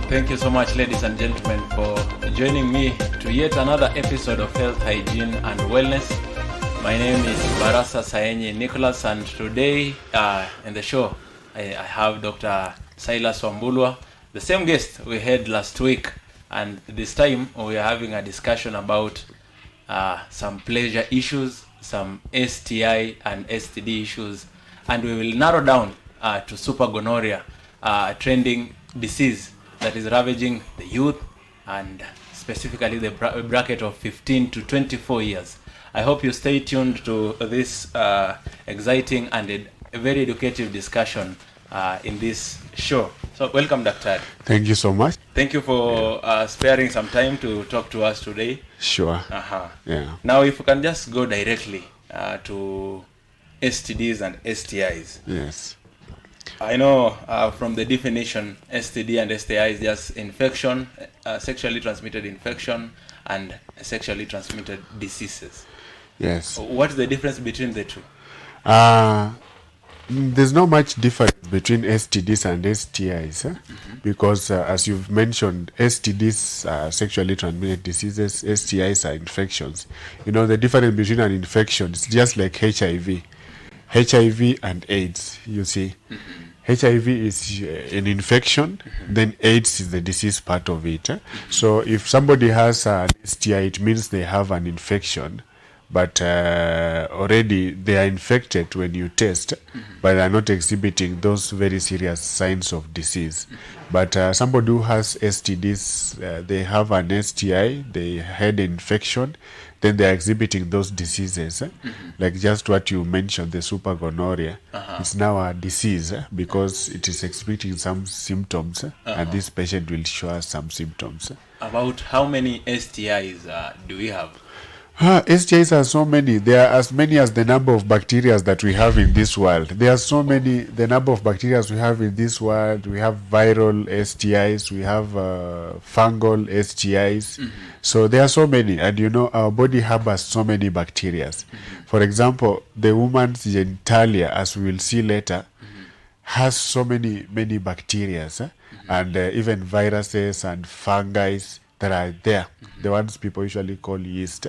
Thank you so much, ladies and gentlemen, for joining me to yet another episode of Health, Hygiene and Wellness. My name is Barasa Saenye Nicholas, and today in the show I have Dr. Silas Wambulwa, the same guest we had last week, and this time we are having a discussion about some pleasure issues, some STI and STD issues, and we will narrow down to supergonorrhea, a trending disease that is ravaging the youth and specifically the bracket of 15 to 24 years. I hope you stay tuned to this exciting and a very educative discussion in this show. So welcome, Dr. Thank you so much. Thank you for sparing some time to talk to us today. Sure. Yeah. Now, if you can just go directly to STDs and STIs. Yes. I know from the definition, STD and STI is just infection, sexually transmitted infection, and sexually transmitted diseases. Yes. What's the difference between the two? There's not much difference between STDs and STIs, because as you've mentioned, STDs are sexually transmitted diseases, STIs are infections. You know, the difference between an infection is just like HIV and AIDS, you see. HIV is an infection, then AIDS is the disease part of it. So if somebody has an STI, it means they have an infection, but already they are infected when you test, but they are not exhibiting those very serious signs of disease. But somebody who has STDs, they have an STI, they had an infection, then they are exhibiting those diseases, like just what you mentioned, the supergonorrhea. It's now a disease because it is exhibiting some symptoms, and this patient will show us some symptoms. About how many STIs do we have? STIs are so many. There are as many as the number of bacteria that we have in this world. There are so many, the number of bacteria we have in this world. We have viral STIs, we have fungal STIs. So there are so many. And you know, our body harbors so many bacteria. For example, the woman's genitalia, as we will see later, has so many bacteria, and even viruses and fungi that are there. The ones people usually call yeast.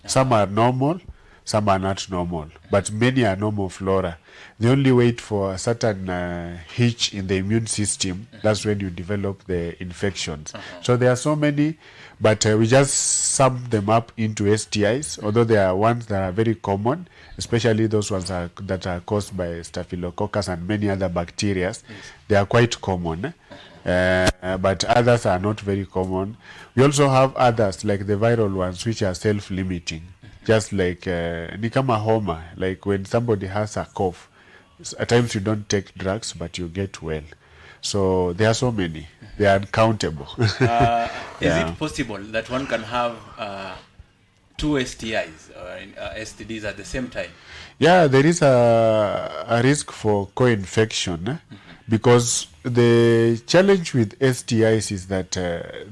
Some are normal, some are not normal, but many are normal flora. They only wait for a certain hitch in the immune system. That's when you develop the infections. So there are so many, but we just sum them up into STIs, although there are ones that are very common, especially those ones that are caused by staphylococcus and many other bacteria. Yes. They are quite common. But others are not very common. We also have others like the viral ones, which are self-limiting, just like nikama homa, like when somebody has a cough. At times you don't take drugs, but you get well. So there are so many. They are uncountable. Is it possible that one can have two STIs or STDs at the same time? Yeah, there is a risk for co-infection. Because the challenge with STIs is that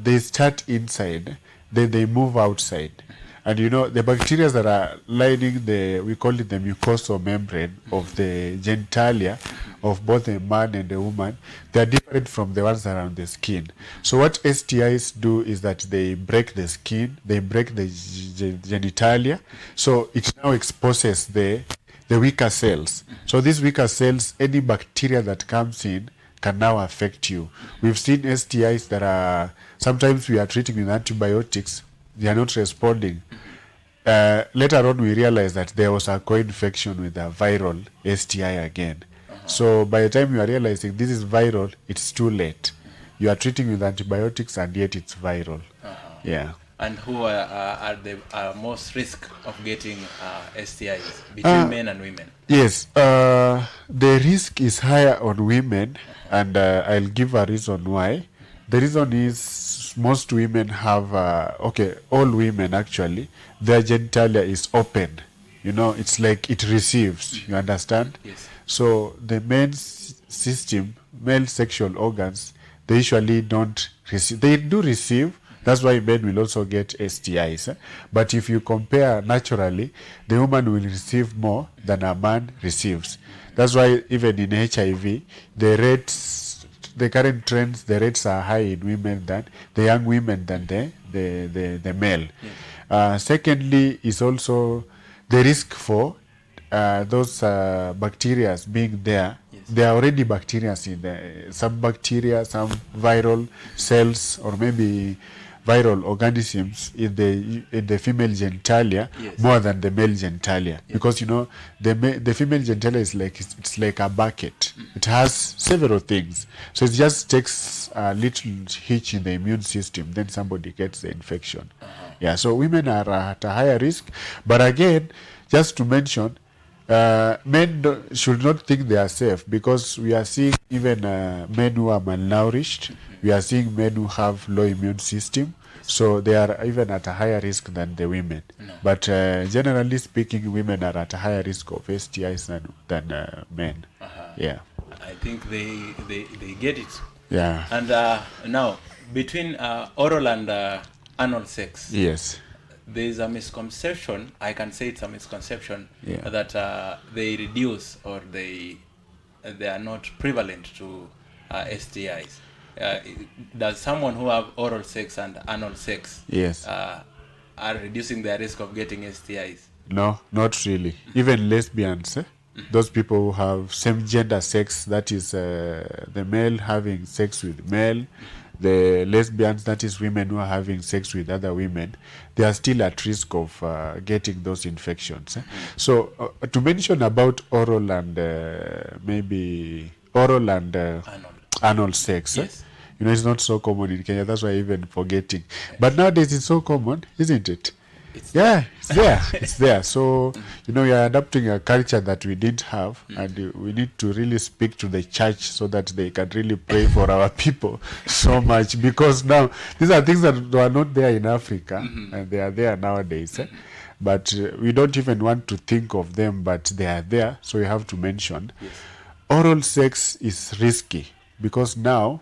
they start inside, then they move outside. And you know, the bacteria that are lining we call it the mucosal membrane of the genitalia of both a man and a woman, they are different from the ones around the skin. So what STIs do is that they break the skin, they break the genitalia, so it now exposes the weaker cells. So these weaker cells, any bacteria that comes in can now affect you. We've seen STIs that are, sometimes we are treating with antibiotics, they are not responding. Later on we realized that there was a co-infection with a viral STI again. So by the time you are realizing this is viral, it's too late. You are treating with antibiotics and yet it's viral. Yeah. And who are the most risk of getting STIs between men and women? Yes, the risk is higher on women, and I'll give a reason why. The reason is most women have, all women actually, their genitalia is open. You know, it's like it receives, you understand? Yes. So the men's system, male sexual organs, they usually don't receive. They do receive. That's why men will also get STIs. But if you compare naturally, the woman will receive more than a man receives. That's why even in HIV, the rates current trends, the rates are high in women than the young women than the male. Yes. Secondly, is also the risk for those bacteria being there. Yes. There are already bacteria in there, some bacteria, some viral cells, or maybe viral organisms in the female genitalia. Yes. More than the male genitalia, because you know the female genitalia is like it's like a bucket. It has several things, so it just takes a little hitch in the immune system, then somebody gets the infection. Yeah, so women are at a higher risk, but again, just to mention, men should not think they are safe, because we are seeing even men who are malnourished. We are seeing men who have low immune system, so they are even at a higher risk than the women. No. But generally speaking, women are at a higher risk of STIs than men. Yeah. I think they get it. Yeah. And now, between oral and anal sex, Yes. there is a misconception, I can say it's a misconception, Yeah. that they reduce, or they are not prevalent to STIs. Does someone who have oral sex and anal sex Yes. are reducing their risk of getting STIs? No, not really. Even lesbians, those people who have same gender sex, that is the male having sex with male, the lesbians, that is women who are having sex with other women, they are still at risk of getting those infections. So to mention about oral and maybe oral and anal sex, Yes. you know, it's not so common in Kenya. That's why I even forgetting. But nowadays it's so common, isn't it? It's It's there. It's there. So, you know, we are adapting a culture that we didn't have, and we need to really speak to the church so that they can really pray for our people so much, because now these are things that were not there in Africa, and they are there nowadays. But we don't even want to think of them, but they are there, so we have to mention. Yes. Oral sex is risky, because now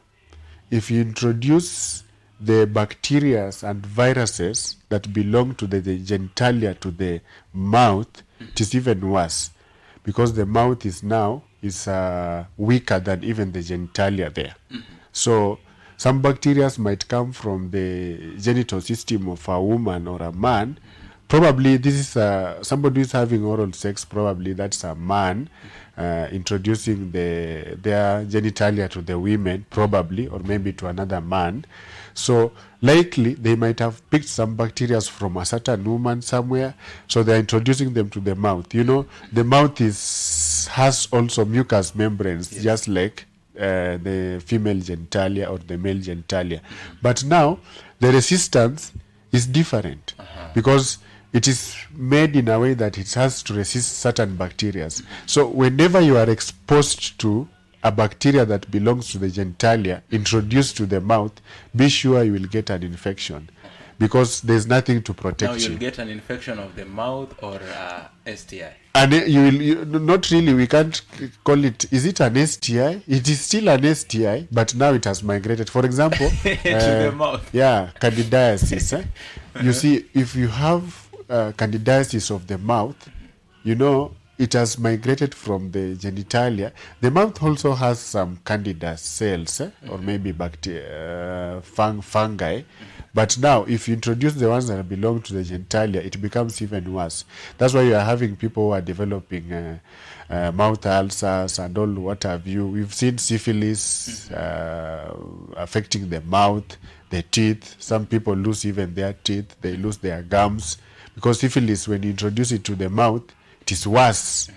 if you introduce the bacteria and viruses that belong to the genitalia to the mouth, it is even worse, because the mouth is now weaker than even the genitalia there. So some bacteria might come from the genital system of a woman or a man. Probably this is somebody who is having oral sex, probably that's a man introducing their genitalia to the women, probably, or maybe to another man. So likely they might have picked some bacteria from a certain woman somewhere, so they're introducing them to the mouth. You know, the mouth has also mucous membranes, just like the female genitalia or the male genitalia. But now the resistance is different, because it is made in a way that it has to resist certain bacteria. So whenever you are exposed to a bacteria that belongs to the genitalia introduced to the mouth, be sure you will get an infection, because there's nothing to protect Now you. you'll get an infection of the mouth or STI. And you not really, we can't call it, is it an STI? It is still an STI, but now it has migrated. For example, To the mouth. Yeah, candidiasis. You see, if you have candidiasis of the mouth, you know, it has migrated from the genitalia. The mouth also has some candida cells, or maybe bacteria, fungi. But now, if you introduce the ones that belong to the genitalia, it becomes even worse. That's why you are having people who are developing mouth ulcers and all what have you. We've seen syphilis affecting the mouth, the teeth. Some people lose even their teeth. They lose their gums. Because syphilis, when you introduce it to the mouth, it is worse.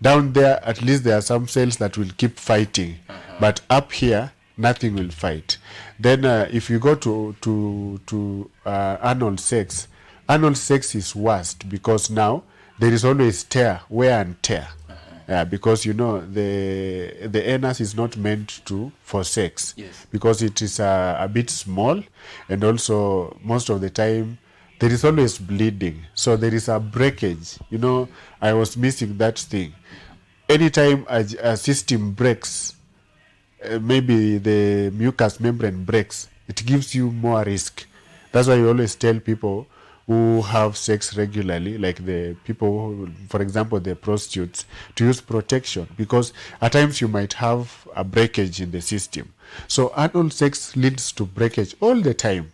Down there, at least there are some cells that will keep fighting. But up here, nothing will fight. Then if you go to anal sex is worst, because now there is always wear and tear. Because, you know, the anus is not meant for sex. Yes. Because it is a bit small, and also most of the time there is always bleeding. So there is a breakage. You know, I was missing that thing. Anytime a system breaks, maybe the mucous membrane breaks, it gives you more risk. That's why you always tell people who have sex regularly, like the people who, for example, the prostitutes, to use protection, because at times you might have a breakage in the system. So anal sex leads to breakage all the time.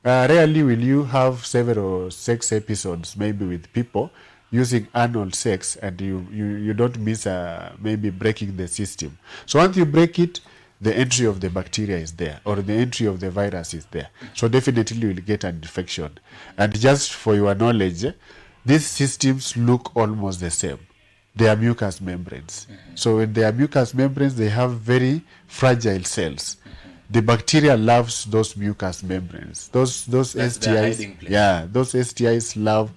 Rarely will you have several sex episodes, maybe with people using anal sex, and you don't miss maybe breaking the system. So once you break it, the entry of the bacteria is there, or the entry of the virus is there. So definitely you will get an infection. And just for your knowledge, these systems look almost the same. They are mucous membranes. So when they are mucous membranes, they have very fragile cells. The bacteria loves those mucous membranes. Those That's their hiding STIs, place. yeah, those STIs love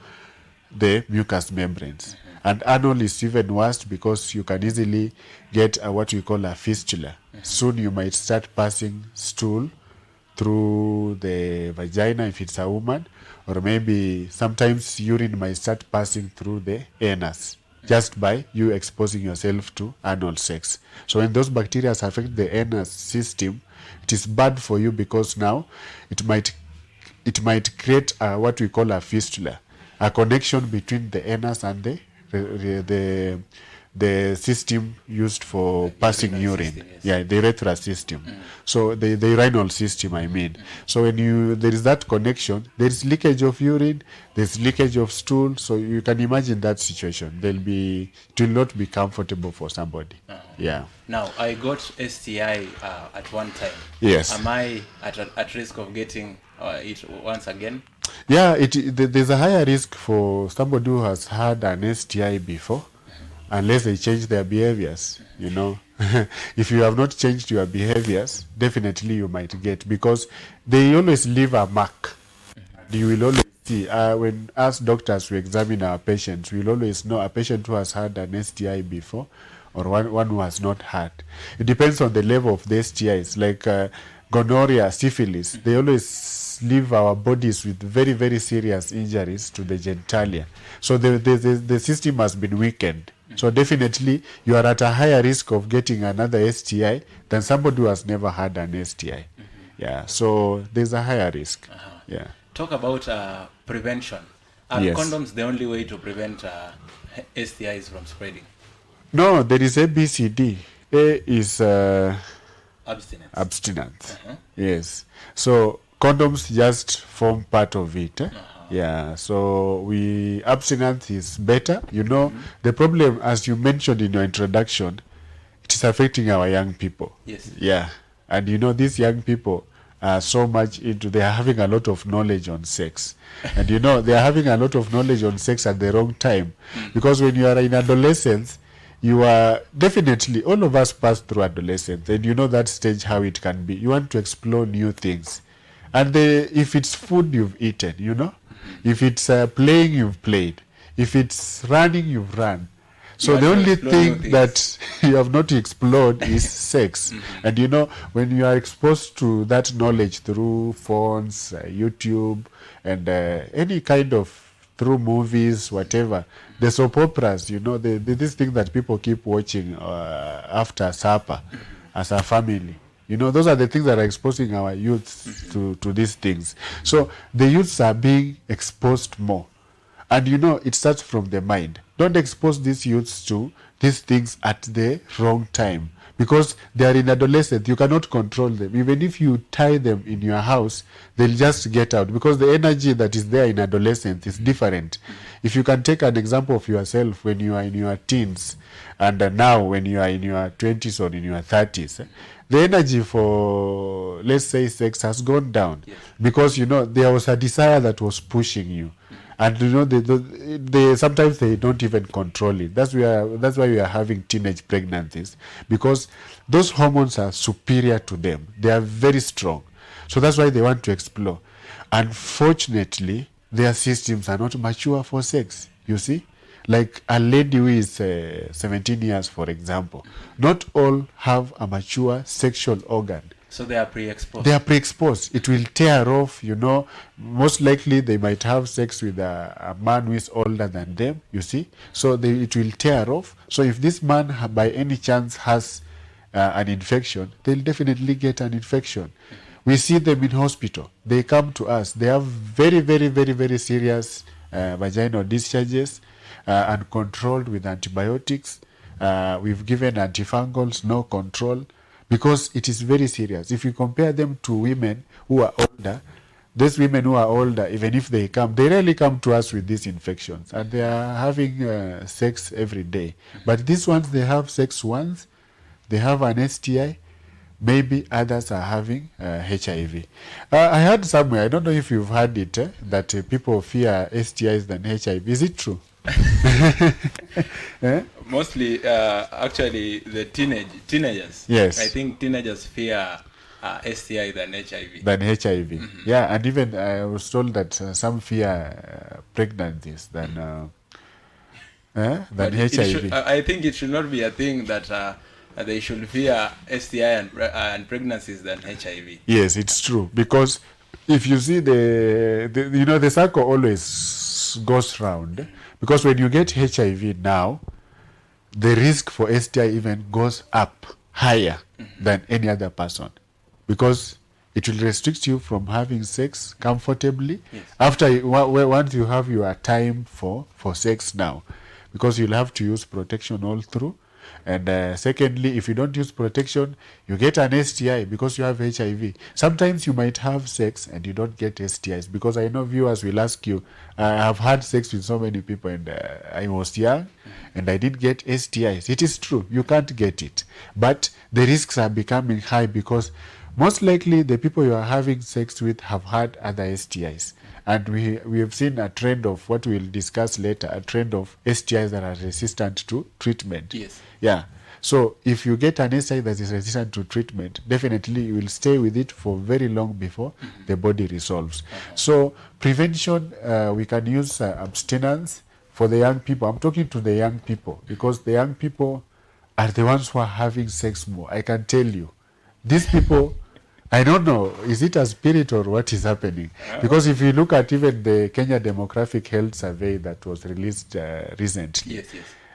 the mucous membranes. And anal is even worse because you can easily get what we call a fistula. Soon you might start passing stool through the vagina if it's a woman, or maybe sometimes urine might start passing through the anus just by you exposing yourself to anal sex. So when those bacteria affect the anus system, it is bad for you, because now it might create what we call a fistula, a connection between the anus and the system used for passing urinary urine. system, yes. Yeah, the urethral system. So the urinal system, I mean. So when there is that connection, there is leakage of urine, there's leakage of stool. So you can imagine that situation. It will not be comfortable for somebody. Yeah. Now, I got STI at one time. Yes. Am I at risk of getting it once again? Yeah, there's a higher risk for somebody who has had an STI before, unless they change their behaviors, you know. If you have not changed your behaviors, definitely you might get, because they always leave a mark. You will always see, when us doctors we examine our patients, we will always know a patient who has had an STI before, or one who has not had. It depends on the level of the STIs, like gonorrhea, syphilis. They always leave our bodies with very, very serious injuries to the genitalia. So the system has been weakened. So definitely you are at a higher risk of getting another STI than somebody who has never had an STI. Yeah, so there's a higher risk. Yeah. Talk about prevention. Are Yes. condoms the only way to prevent STIs from spreading? No, there is ABCD. A is Abstinence. abstinence. Yes. So condoms just form part of it. Yeah. So abstinence is better. You know, the problem, as you mentioned in your introduction, it is affecting our young people. Yes. Yeah. And you know, these young people are so much they are having a lot of knowledge on sex. And you know, they are having a lot of knowledge on sex at the wrong time. Because when you are in adolescence, you are definitely, all of us pass through adolescence, and you know that stage how it can be. You want to explore new things. And if it's food, you've eaten, you know. If it's playing, you've played. If it's running, you've run. So You the want to only explore new thing things. that you have not explored is sex. And you know, when you are exposed to that knowledge through phones, YouTube, and any kind of, through movies, whatever, the soap operas, you know, this thing that people keep watching after supper as a family. You know, those are the things that are exposing our youths to these things. So the youths are being exposed more. And you know, it starts from the mind. Don't expose these youths to these things at the wrong time, because they are in adolescence. You cannot control them. Even if you tie them in your house, they'll just get out, because the energy that is there in adolescence is different. If you can take an example of yourself when you are in your teens, and now when you are in your 20s or in your 30s, the energy for, let's say, sex has gone down. Yes. Because you know, there was a desire that was pushing you. And you know, they sometimes they don't even control it. That's why we are having teenage pregnancies, because those hormones are superior to them. They are very strong. So that's why they want to explore. Unfortunately, their systems are not mature for sex. You see, like a lady who is 17 years, for example, not all have a mature sexual organ. So they are pre-exposed. They are pre-exposed. It will tear off, you know. Most likely they might have sex with a man who is older than them, you see. So it will tear off. So if this man by any chance has an infection, they'll definitely get an infection. We see them in hospital. They come to us. They have very, very, very, very serious vaginal discharges, uncontrolled with antibiotics. We've given antifungals, no control, because it is very serious. If you compare them to women who are older, these women who are older, even if they come, they rarely come to us with these infections, and they are having sex every day. But these ones, they have sex once, they have an STI, maybe others are having HIV. I heard somewhere, I don't know if you've heard it, that people fear STIs than HIV. Is it true? Mostly, actually, the teenagers. Yes. I think teenagers fear STI than HIV. Than HIV. Yeah, and even I was told that some fear pregnancies than HIV. I think it should not be a thing that they should fear STI and pregnancies than HIV. Yes, it's true, because if you see the circle always goes round, because when you get HIV now, the risk for STI even goes up higher than any other person, because it will restrict you from having sex comfortably. Yes. After once you have your time for sex now, because you'll have to use protection all through. And secondly, if you don't use protection, you get an STI because you have HIV. Sometimes you might have sex and you don't get STIs, because I know viewers will ask you, I have had sex with so many people and I was young and I didn't get STIs. It is true, you can't get it. But the risks are becoming high, because most likely the people you are having sex with have had other STIs. And we have seen a trend of what we'll discuss later, a trend of STIs that are resistant to treatment. Yes. Yeah. So if you get an STI that is resistant to treatment, definitely you will stay with it for very long before the body resolves. So prevention, we can use abstinence for the young people. I'm talking to the young people, because the young people are the ones who are having sex more. I can tell you. These people, I don't know, is it a spirit or what is happening? Because if you look at even the Kenya Demographic Health Survey that was released recently, Yes.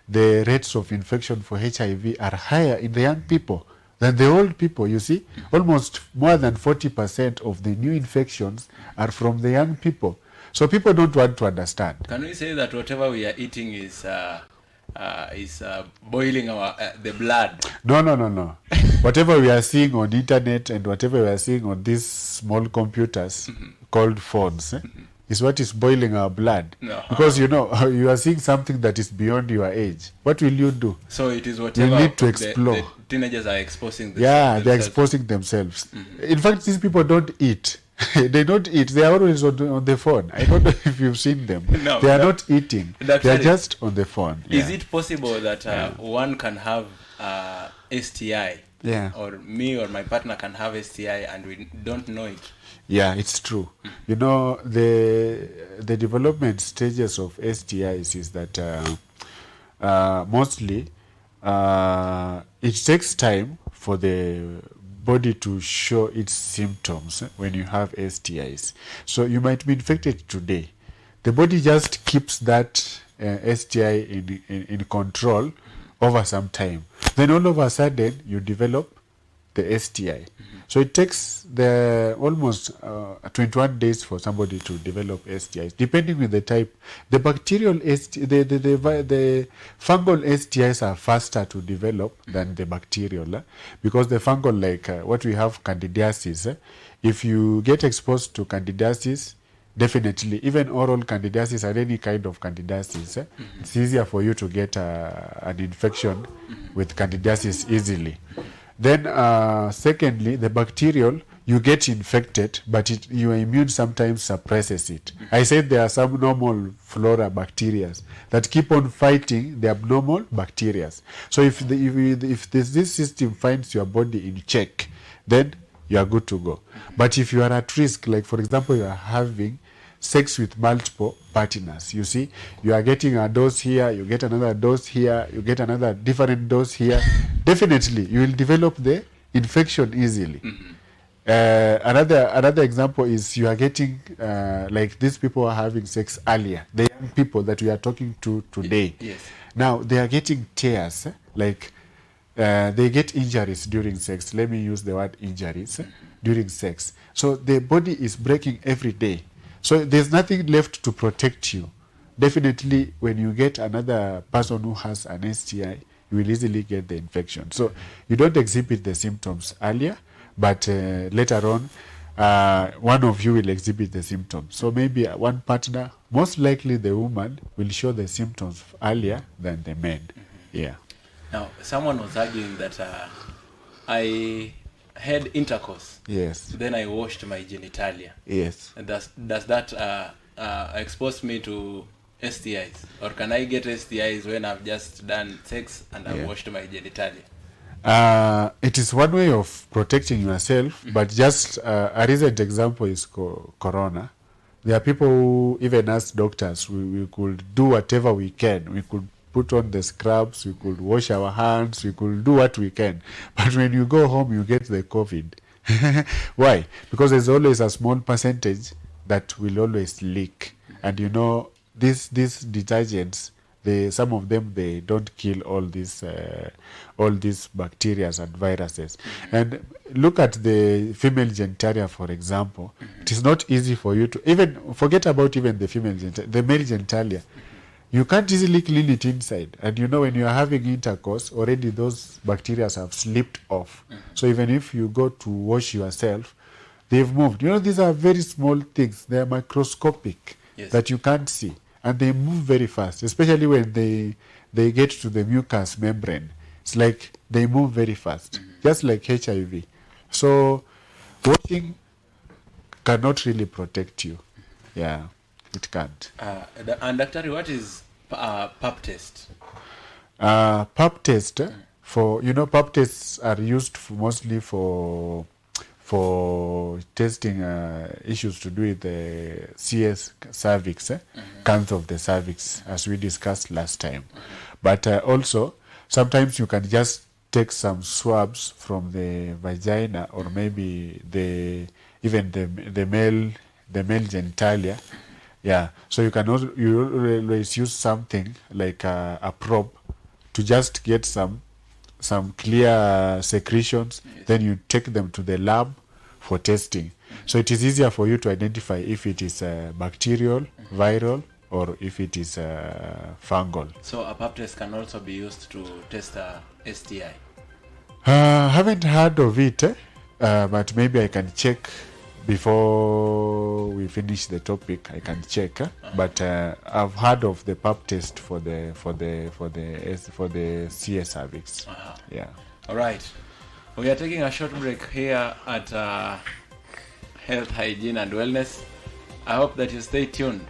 the rates of infection for HIV are higher in the young people than the old people. You see, almost more than 40% of the new infections are from the young people. So people don't want to understand. Can we say that whatever we are eating is boiling the blood? No. Whatever we are seeing on internet and whatever we are seeing on these small computers called phones is what is boiling our blood. No. Because you are seeing something that is beyond your age. What will you do? So it is whatever you need to explore. The teenagers are exposing themselves. Yeah, they're exposing themselves. In fact, these people don't eat. They don't eat. They are always on the phone. I don't know if you've seen them. No, they are not eating. They are just on the phone. Is it possible that one can have STI? Yeah. Or me or my partner can have STI and we don't know it? Yeah, it's true. The development stages of STIs is that mostly it takes time for the body to show its symptoms when you have STIs. So you might be infected today. The body just keeps that STI in control over some time. Then all of a sudden you develop the STI. So it takes almost 21 days for somebody to develop STIs, depending on the type. The bacterial the fungal STIs are faster to develop than the bacterial, because the fungal, like what we have, candidiasis. If you get exposed to candidiasis, definitely, even oral candidiasis or any kind of candidiasis, it's easier for you to get an infection with candidiasis easily. Then, secondly, the bacterial, you get infected, but your immune sometimes suppresses it. I said there are some normal flora bacteria that keep on fighting the abnormal bacteria. So if this system finds your body in check, then you are good to go. But if you are at risk, like for example, you are having sex with multiple partners, you see, you are getting a dose here, you get another dose here, you get another different dose here, definitely you will develop the infection easily. Another example is you are getting like these people are having sex earlier, the young people that we are talking to today. Yes. Now they are getting tears, like they get injuries during sex. Let me use the word injuries during sex. So the body is breaking every day. So there's nothing left to protect you. Definitely, when you get another person who has an STI, you will easily get the infection. So you don't exhibit the symptoms earlier, but later on, one of you will exhibit the symptoms. So maybe one partner, most likely the woman, will show the symptoms earlier than the man. Yeah. Now, someone was arguing that I had intercourse. Yes. Then I washed my genitalia. Yes. And does that expose me to STIs? Or can I get STIs when I've just done sex and I've washed my genitalia? It is one way of protecting yourself, but just a recent example is corona. There are people who, even as doctors, we could do whatever we can. We could put on the scrubs, we could wash our hands, we could do what we can. But when you go home, you get the COVID. Why? Because there's always a small percentage that will always leak. And you know, these detergents, some of them, they don't kill all these bacteria and viruses. And look at the female genitalia, for example. It is not easy for you to even forget about even the female genitalia, the male genitalia. You can't easily clean it inside. And you know, when you are having intercourse, already those bacteria have slipped off. So even if you go to wash yourself, they've moved. You know, these are very small things. They are microscopic that you can't see. And they move very fast, especially when they get to the mucous membrane. It's like they move very fast, just like HIV. So washing cannot really protect you. Yeah, it can't. And Dr. what is pap test? Pap test, pap tests are used mostly for testing issues to do with the CS cervix, cancer of the cervix, as we discussed last time. But also, sometimes you can just take some swabs from the vagina, or maybe the male genitalia. Yeah, so you always use something like a probe to just get some clear secretions. Then you take them to the lab for testing. So it is easier for you to identify if it is bacterial, viral, or if it is fungal. So a pap test can also be used to test a STI? Haven't heard of it, but maybe I can check before we finish the topic. I can check, but I've heard of the pap test for the CS cervix. Yeah. All right. We are taking a short break here at Health, Hygiene and Wellness. I hope that you stay tuned.